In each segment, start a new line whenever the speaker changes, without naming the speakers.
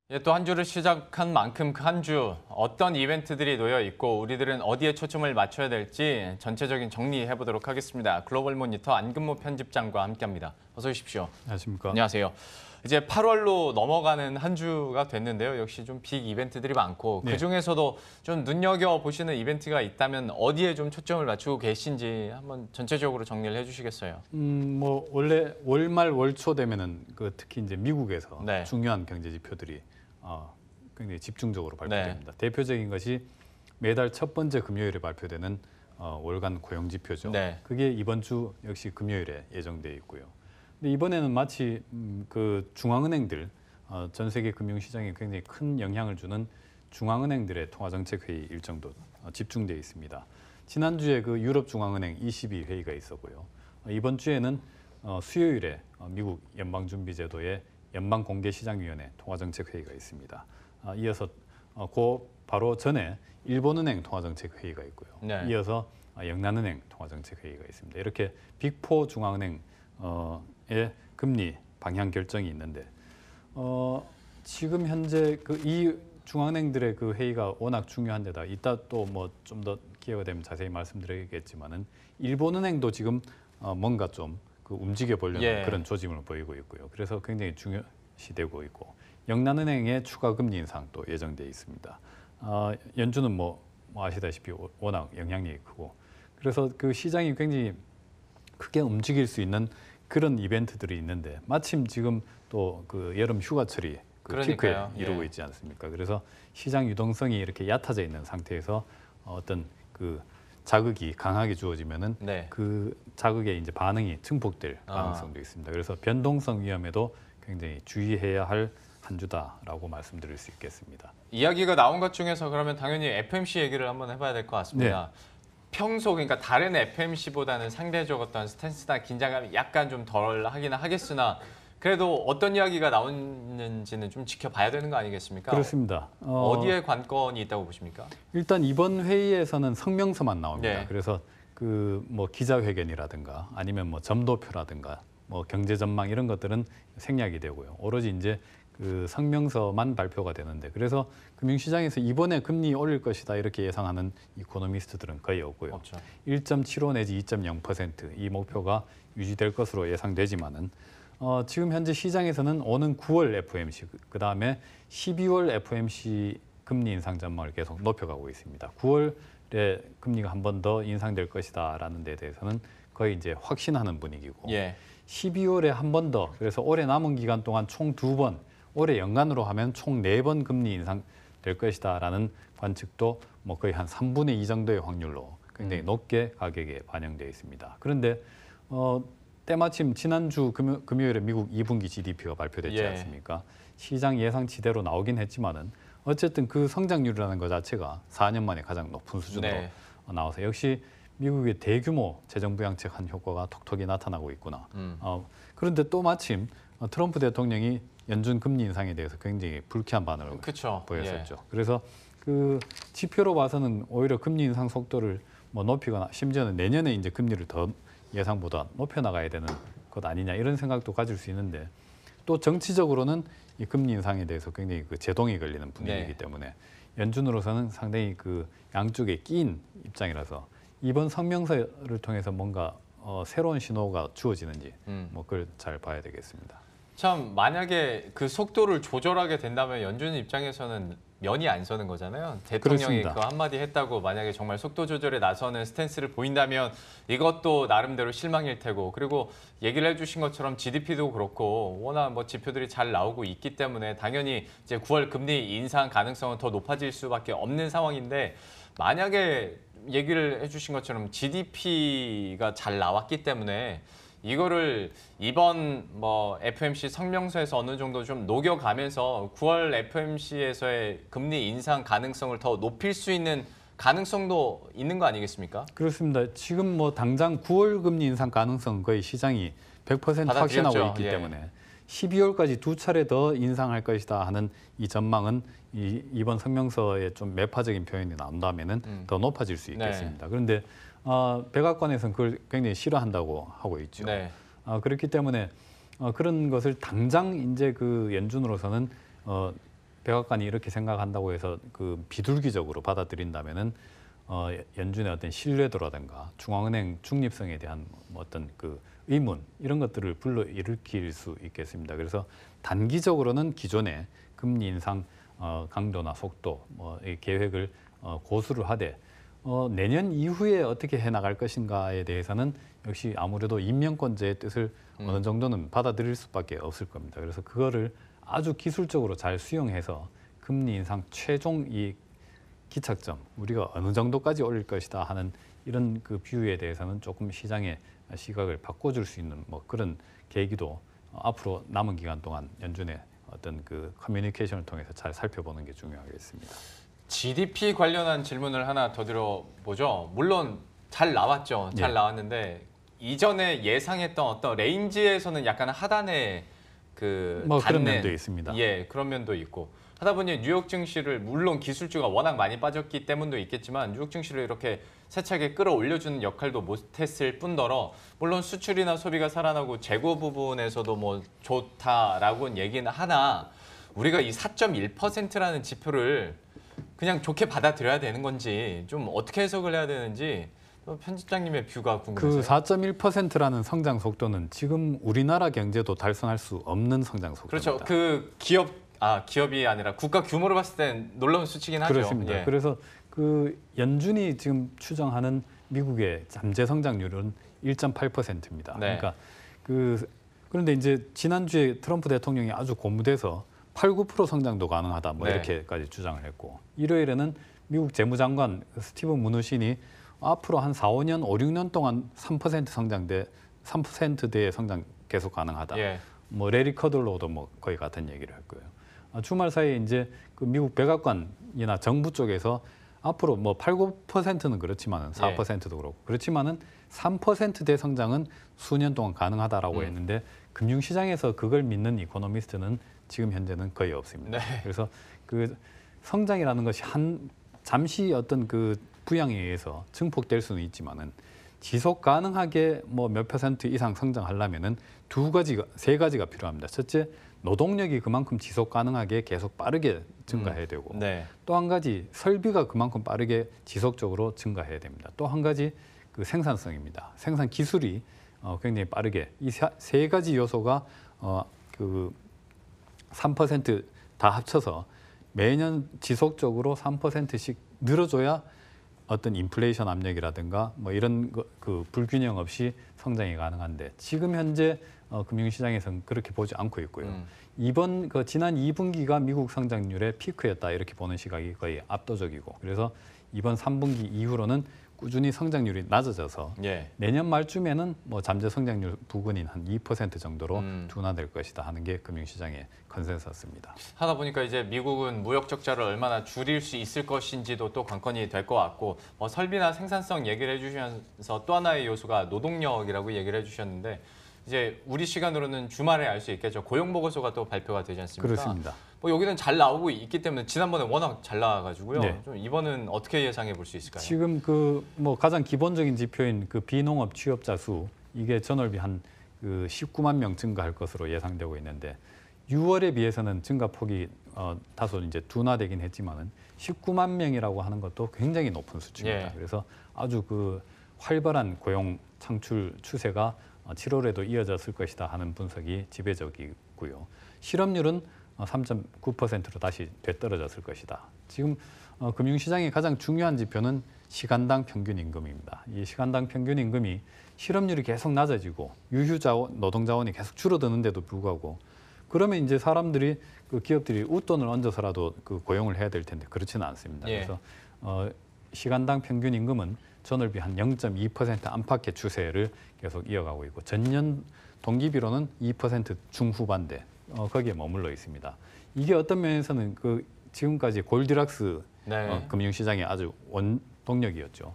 예, 또 한 주를 시작한 만큼 그 한 주 어떤 이벤트들이 놓여 있고 우리들은 어디에 초점을 맞춰야 될지 전체적인 정리해 보도록 하겠습니다. 글로벌 모니터 안근모 편집장과 함께합니다. 어서 오십시오.
안녕하십니까?
안녕하세요. 이제 8월로 넘어가는 한 주가 됐는데요. 역시 좀 빅 이벤트들이 많고
네.
그중에서도 좀 눈여겨 보시는 이벤트가 있다면 어디에 좀 초점을 맞추고 계신지 한번 전체적으로 정리를 해주시겠어요?
뭐 원래 월말 월초 되면은 특히 이제 미국에서
네.
중요한 경제 지표들이 굉장히 집중적으로 발표됩니다.
네.
대표적인 것이 매달 첫 번째 금요일에 발표되는 월간 고용 지표죠.
네.
그게 이번 주 역시 금요일에 예정돼 있고요. 근데 이번에는 마치 그 중앙은행들 전 세계 금융시장에 굉장히 큰 영향을 주는 중앙은행들의 통화정책회의 일정도 집중돼 있습니다. 지난주에 그 유럽 중앙은행 ECB 회의가 있었고요. 이번 주에는 수요일에 미국 연방준비제도의 연방공개시장위원회 통화정책회의가 있습니다. 이어서 바로 전에 일본은행 통화정책회의가 있고요.
네.
이어서 영란은행 통화정책회의가 있습니다. 이렇게 빅4 중앙은행의 금리 방향 결정이 있는데 지금 현재 이 중앙은행들의 그 회의가 워낙 중요한데다 이따 또 뭐 좀 더 기회가 되면 자세히 말씀드리겠지만은 일본은행도 지금 뭔가 좀 움직여 보려는 그런 조짐을 보이고 있고요. 그래서 굉장히 중요시되고 있고 영란은행의 추가 금리 인상도 예정돼 있습니다. 연준은 뭐 아시다시피 워낙 영향력이 크고 그래서 그 시장이 굉장히 크게 움직일 수 있는 그런 이벤트들이 있는데 마침 지금 또 그 여름 휴가철이 피크에 이루고 있지 않습니까? 그래서 시장 유동성이 이렇게 얕아져 있는 상태에서 어떤 그 자극이 강하게 주어지면은 그 자극의 이제 반응이 증폭될 가능성도 있습니다. 그래서 변동성 위험에도 굉장히 주의해야 할 한 주다라고 말씀드릴 수 있겠습니다.
이야기가 나온 것 중에서 그러면 당연히 FMC 얘기를 한번 해봐야 될 것 같습니다. 네. 평소 그러니까 다른 FMC보다는 상대적 어떤 스탠스나 긴장감이 약간 좀 덜 하기는 하겠으나 그래도 어떤 이야기가 나오는지는 좀 지켜봐야 되는 거 아니겠습니까?
그렇습니다.
어디에 관건이 있다고 보십니까?
일단 이번 회의에서는 성명서만 나옵니다.
네.
그래서 그 뭐 기자회견이라든가 아니면 뭐 점도표라든가 뭐 경제 전망 이런 것들은 생략이 되고요. 오로지 이제 그 성명서만 발표가 되는데 그래서 금융시장에서 이번에 금리 올릴 것이다 이렇게 예상하는 이코노미스트들은 거의 없고요.
없죠.
1.75 내지 2.0% 이 목표가 유지될 것으로 예상되지만은 지금 현재 시장에서는 오는 9월 FOMC 그다음에 12월 FOMC 금리 인상 전망을 계속 높여가고 있습니다. 9월에 금리가 한 번 더 인상될 것이다라는 데 대해서는 거의 이제 확신하는 분위기고 12월에 한 번 더 그래서 올해 남은 기간 동안 총 2번 올해 연간으로 하면 총 4번 금리 인상될 것이다라는 관측도 뭐 거의 한 3분의 2 정도의 확률로 굉장히 높게 가격에 반영되어 있습니다. 그런데 때마침 지난주 금요일에 미국 2분기 GDP가 발표됐지 않습니까? 시장 예상치대로 나오긴 했지만은 어쨌든 그 성장률이라는 것 자체가 4년 만에 가장 높은 수준으로 나와서 역시 미국의 대규모 재정 부양책 한 효과가 톡톡히 나타나고 있구나. 그런데 또 마침 트럼프 대통령이 연준 금리 인상에 대해서 굉장히 불쾌한 반응을 보였었죠. 그래서 그 지표로 봐서는 오히려 금리 인상 속도를 뭐 높이거나 심지어는 내년에 이제 금리를 더 예상보다 높여 나가야 되는 것 아니냐 이런 생각도 가질 수 있는데 또 정치적으로는 이 금리 인상에 대해서 굉장히 그 제동이 걸리는 분위기이기 때문에 연준으로서는 상당히 그 양쪽에 끼인 입장이라서 이번 성명서를 통해서 뭔가 새로운 신호가 주어지는지 뭐 그걸 잘 봐야 되겠습니다.
참 만약에 그 속도를 조절하게 된다면 연준 입장에서는 면이 안 서는 거잖아요. 대통령이 그 한마디 했다고 만약에 정말 속도 조절에 나서는 스탠스를 보인다면 이것도 나름대로 실망일 테고 그리고 얘기를 해주신 것처럼 GDP도 그렇고 워낙 뭐 지표들이 잘 나오고 있기 때문에 당연히 이제 9월 금리 인상 가능성은 더 높아질 수밖에 없는 상황인데 만약에 얘기를 해주신 것처럼 GDP가 잘 나왔기 때문에 이거를 이번 뭐 FOMC 성명서에서 어느 정도 좀 녹여가면서 9월 FOMC에서의 금리 인상 가능성을 더 높일 수 있는 가능성도 있는 거 아니겠습니까?
그렇습니다. 지금 뭐 당장 9월 금리 인상 가능성 거의 시장이 100% 확신하고 있기 때문에 12월까지 2차례 더 인상할 것이다 하는 이 전망은 이번 성명서에 좀 매파적인 표현이 나온다면은 더 높아질 수 있겠습니다. 그런데 백악관에서는 그걸 굉장히 싫어한다고 하고 있죠.
네.
그렇기 때문에 그런 것을 당장 이제 그 연준으로서는 백악관이 이렇게 생각한다고 해서 그 비둘기적으로 받아들인다면은 연준의 어떤 신뢰도라든가 중앙은행 중립성에 대한 어떤 그 의문 이런 것들을 불러일으킬 수 있겠습니다. 그래서 단기적으로는 기존의 금리 인상 강도나 속도 이 계획을 고수를 하되 내년 이후에 어떻게 해나갈 것인가에 대해서는 역시 아무래도 임명권자의 뜻을 어느 정도는 받아들일 수밖에 없을 겁니다. 그래서 그거를 아주 기술적으로 잘 수용해서 금리 인상 최종 이 기착점 우리가 어느 정도까지 올릴 것이다 하는 이런 그 뷰에 대해서는 조금 시장의 시각을 바꿔줄 수 있는 그런 계기도 앞으로 남은 기간 동안 연준의 어떤 그 커뮤니케이션을 통해서 잘 살펴보는 게 중요하겠습니다.
GDP 관련한 질문을 하나 더 드려보죠. 물론 잘 나왔죠. 잘 나왔는데 이전에 예상했던 어떤 레인지에서는 약간 하단에
그런 면도 있습니다.
예, 그런 면도 있고 하다 보니 뉴욕 증시를 물론 기술주가 워낙 많이 빠졌기 때문도 있겠지만 뉴욕 증시를 이렇게 세차게 끌어올려주는 역할도 못했을 뿐더러 물론 수출이나 소비가 살아나고 재고 부분에서도 좋다라고는 얘기는 하나 우리가 이 4.1%라는 지표를 그냥 좋게 받아들여야 되는 건지 좀 어떻게 해석을 해야 되는지 편집장님의 뷰가 궁금해서요.
그 4.1%라는 성장 속도는 지금 우리나라 경제도 달성할 수 없는 성장 속도입니다.
그렇죠. 그 기업이 아니라 국가 규모로 봤을 땐 놀라운 수치긴 하죠.
그렇습니다.
예.
그래서 그 연준이 지금 추정하는 미국의 잠재 성장률은 1.8%입니다.
네.
그러니까 그런데 이제 지난주에 트럼프 대통령이 아주 고무돼서 8, 9% 성장도 가능하다 뭐
네.
이렇게까지 주장을 했고 일요일에는 미국 재무장관 스티븐 무누신이 앞으로 한 4, 5년, 5, 6년 동안 3%대의 성장 계속 가능하다.
예.
레리 커들로도 거의 같은 얘기를 했고요. 주말 사이에 이제 그 미국 백악관이나 정부 쪽에서 앞으로 8, 9%는 그렇지만은 4%도 그렇고 그렇지만은 3%대 성장은 수년 동안 가능하다라고 했는데 금융시장에서 그걸 믿는 이코노미스트는 지금 현재는 거의 없습니다.
네.
그래서 그 성장이라는 것이 잠시 어떤 그 부양에 의해서 증폭될 수는 있지만은 지속 가능하게 몇 % 이상 성장하려면은 세 가지가 필요합니다. 첫째, 노동력이 그만큼 지속 가능하게 계속 빠르게 증가해야 되고
네.
또 한 가지 설비가 그만큼 빠르게 지속적으로 증가해야 됩니다. 또 한 가지 그 생산성입니다. 생산 기술이 굉장히 빠르게 이 세 가지 요소가 그 3% 다 합쳐서 매년 지속적으로 3%씩 늘어줘야 어떤 인플레이션 압력이라든가 이런 그 불균형 없이 성장이 가능한데 지금 현재 금융시장에서는 그렇게 보지 않고 있고요. 지난 2분기가 미국 성장률의 피크였다 이렇게 보는 시각이 거의 압도적이고 그래서 이번 3분기 이후로는 꾸준히 성장률이 낮아져서 내년 말쯤에는 잠재 성장률 부근인 한 2% 정도로 둔화될 것이다 하는 게 금융시장의 컨센서스입니다.
하다 보니까 이제 미국은 무역 적자를 얼마나 줄일 수 있을 것인지도 또 관건이 될 것 같고 설비나 생산성 얘기를 해주시면서 또 하나의 요소가 노동력이라고 얘기를 해주셨는데 이제 우리 시간으로는 주말에 알 수 있겠죠. 고용 보고서가 또 발표가 되지 않습니까?
그렇습니다.
여기는 잘 나오고 있기 때문에 지난번에 워낙 잘 나와가지고요.
네.
좀 이번은 어떻게 예상해 볼 수 있을까요?
지금 가장 기본적인 지표인 그 비농업 취업자 수 이게 전월비 한 19만 명 증가할 것으로 예상되고 있는데 6월에 비해서는 증가폭이 다소 이제 둔화되긴 했지만은 19만 명이라고 하는 것도 굉장히 높은 수치입니다. 그래서 아주 활발한 고용 창출 추세가 7월에도 이어졌을 것이다 하는 분석이 지배적이고요. 실업률은 3.9%로 다시 되떨어졌을 것이다. 지금 금융시장의 가장 중요한 지표는 시간당 평균 임금입니다. 이 시간당 평균 임금이 실업률이 계속 낮아지고 노동자원이 계속 줄어드는데도 불구하고 그러면 이제 사람들이 기업들이 웃돈을 얹어서라도 고용을 해야 될 텐데 그렇지는 않습니다. 그래서 시간당 평균 임금은 전월비 한 0.2% 안팎의 추세를 계속 이어가고 있고 전년 동기비로는 2% 중후반대 거기에 머물러 있습니다. 이게 어떤 면에서는 지금까지 골디락스 금융시장의 아주 원동력이었죠.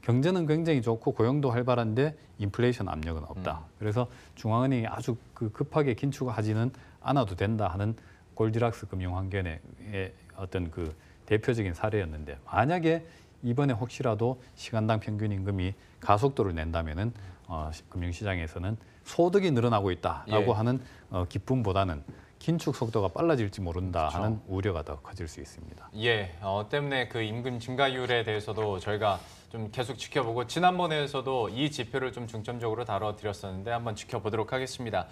경제는 굉장히 좋고 고용도 활발한데 인플레이션 압력은 없다. 그래서 중앙은행이 아주 급하게 긴축하지는 않아도 된다 하는 골디락스 금융 환경의 어떤 대표적인 사례였는데 만약에 이번에 혹시라도 시간당 평균 임금이 가속도를 낸다면은 금융시장에서는 소득이 늘어나고 있다라고
예.
하는 기쁨보다는 긴축 속도가 빨라질지 모른다
그렇죠.
하는 우려가 더 커질 수 있습니다.
예, 때문에 그 임금 증가율에 대해서도 저희가 좀 계속 지켜보고 지난번에서도 이 지표를 좀 중점적으로 다뤄드렸었는데 한번 지켜보도록 하겠습니다.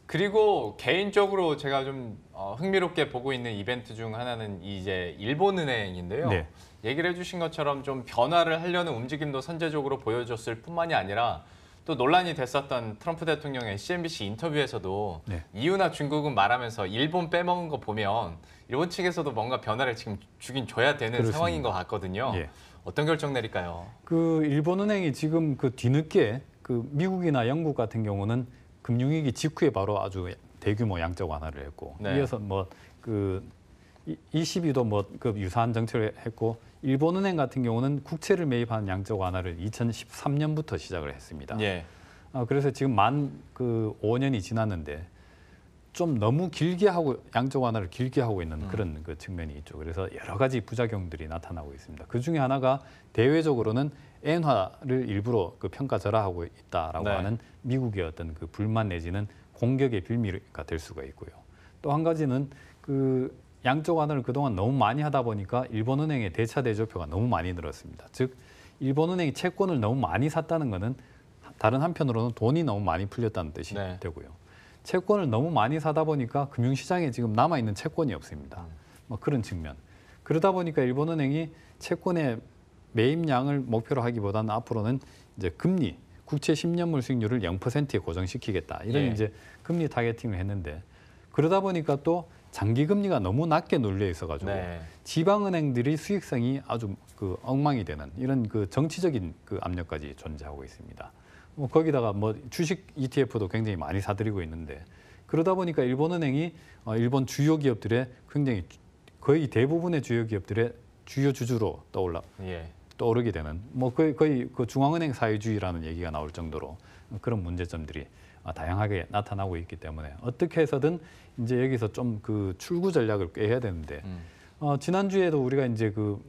그리고 개인적으로 제가 좀 흥미롭게 보고 있는 이벤트 중 하나는 이제 일본은행인데요.
네.
얘기를 해주신 것처럼 좀 변화를 하려는 움직임도 선제적으로 보여줬을 뿐만이 아니라 또 논란이 됐었던 트럼프 대통령의 CNBC 인터뷰에서도
네.
이유나 중국은 말하면서 일본 빼먹은 거 보면 일본 측에서도 뭔가 변화를 지금 주긴 줘야 되는
그렇습니다.
상황인 것 같거든요.
예.
어떤 결정 내릴까요?
그 일본은행이 지금 그 뒤늦게 그 미국이나 영국 같은 경우는 금융위기 직후에 바로 아주 대규모 양적 완화를 했고
네.
이어서 뭐 그 ECB도 뭐 그 유사한 정책을 했고 일본은행 같은 경우는 국채를 매입하는 양적 완화를 2013년부터 시작을 했습니다.
예.
그래서 지금 그 5년이 지났는데 좀 너무 길게 하고 양적 완화를 길게 하고 있는 그런 그 측면이 있죠. 그래서 여러 가지 부작용들이 나타나고 있습니다. 그 중에 하나가 대외적으로는 엔화를 일부러 그 평가절하하고 있다라고
네.
하는 미국의 어떤 그 불만 내지는 공격의 빌미가 될 수가 있고요. 또 한 가지는 그 양적 완화를 그동안 너무 많이 하다 보니까 일본은행의 대차 대조표가 너무 많이 늘었습니다. 즉 일본은행이 채권을 너무 많이 샀다는 것은 다른 한편으로는 돈이 너무 많이 풀렸다는 뜻이
네.
되고요. 채권을 너무 많이 사다 보니까 금융시장에 지금 남아있는 채권이 없습니다. 뭐 그런 측면. 그러다 보니까 일본은행이 채권의 매입량을 목표로 하기보다는 앞으로는 이제 금리, 국채 10년물 수익률을 0%에 고정시키겠다. 이런
예.
이제 금리 타겟팅을 했는데 그러다 보니까 또 장기 금리가 너무 낮게 눌려 있어가지고
네.
지방은행들이 수익성이 아주 그 엉망이 되는 이런 그 정치적인 그 압력까지 존재하고 있습니다. 뭐 거기다가 뭐 주식 ETF도 굉장히 많이 사들이고 있는데 그러다 보니까 일본은행이 일본 주요 기업들의 굉장히 거의 대부분의 주요 기업들의 주요 주주로
예.
떠오르게 되는 뭐 거의 그 중앙은행 사회주의라는 얘기가 나올 정도로 그런 문제점들이 다양하게 나타나고 있기 때문에 어떻게 해서든 이제 여기서 좀 그 출구 전략을 꾀해야 되는데 지난주에도 우리가 이제 그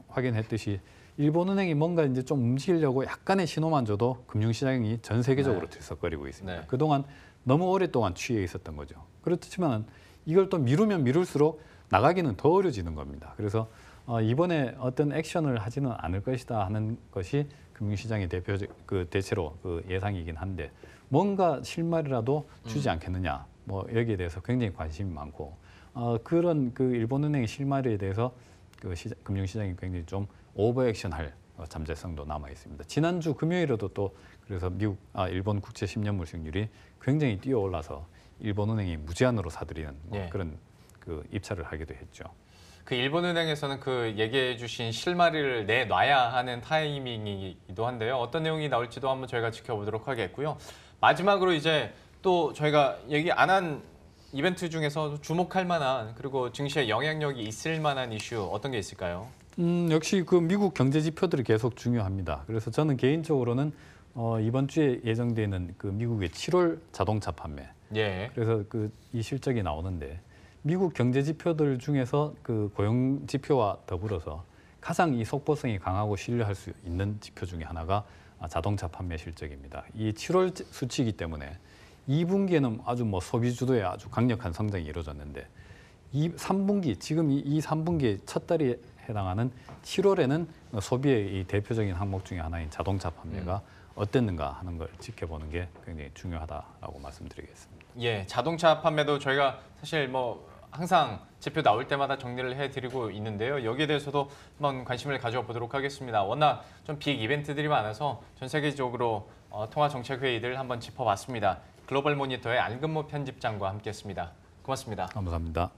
확인했듯이 일본은행이 뭔가 이제 좀 움직이려고 약간의 신호만 줘도 금융시장이 전 세계적으로
네.
들썩거리고 있습니다.
네.
그동안 너무 오랫동안 취해 있었던 거죠. 그렇지만 이걸 또 미루면 미룰수록 나가기는 더 어려워지는 겁니다. 그래서 이번에 어떤 액션을 하지는 않을 것이다 하는 것이 금융시장의 대체로 그 예상이긴 한데 뭔가 실마리라도 주지 않겠느냐. 뭐 여기에 대해서 굉장히 관심이 많고 그런 그 일본은행의 실마리에 대해서 그 금융시장이 굉장히 좀 오버액션할 잠재성도 남아 있습니다. 지난주 금요일에도 또 그래서 일본 국채 10년물 수익률이 굉장히 뛰어올라서 일본은행이 무제한으로 사들이는
예.
그런 그 입찰을 하기도 했죠.
그 일본은행에서는 그 얘기해 주신 실마리를 내놔야 하는 타이밍이기도 한데요. 어떤 내용이 나올지도 한번 저희가 지켜보도록 하겠고요. 마지막으로 이제 또 저희가 얘기 안 한 이벤트 중에서 주목할 만한 그리고 증시에 영향력이 있을 만한 이슈 어떤 게 있을까요?
역시 그 미국 경제 지표들이 계속 중요합니다. 그래서 저는 개인적으로는 이번 주에 예정되어 있는 그 미국의 7월 자동차 판매.
예.
그래서 그 이 실적이 나오는데 미국 경제 지표들 중에서 그 고용 지표와 더불어서 가장 이 속보성이 강하고 신뢰할 수 있는 지표 중에 하나가 자동차 판매 실적입니다. 이 7월 수치이기 때문에 2분기에는 아주 뭐 소비 주도의 아주 강력한 성장이 이루어졌는데 이 3분기 지금 이 3분기의 첫 달에 해당하는 7월에는 소비의 이 대표적인 항목 중에 하나인 자동차 판매가 어땠는가 하는 걸 지켜보는 게 굉장히 중요하다라고 말씀드리겠습니다.
예, 자동차 판매도 저희가 사실 뭐 항상 지표 나올 때마다 정리를 해드리고 있는데요. 여기에 대해서도 한번 관심을 가져보도록 하겠습니다. 워낙 좀 빅 이벤트들이 많아서 전 세계적으로 통화정책회의들 한번 짚어봤습니다. 글로벌 모니터의 안근모 편집장과 함께했습니다. 고맙습니다.
감사합니다.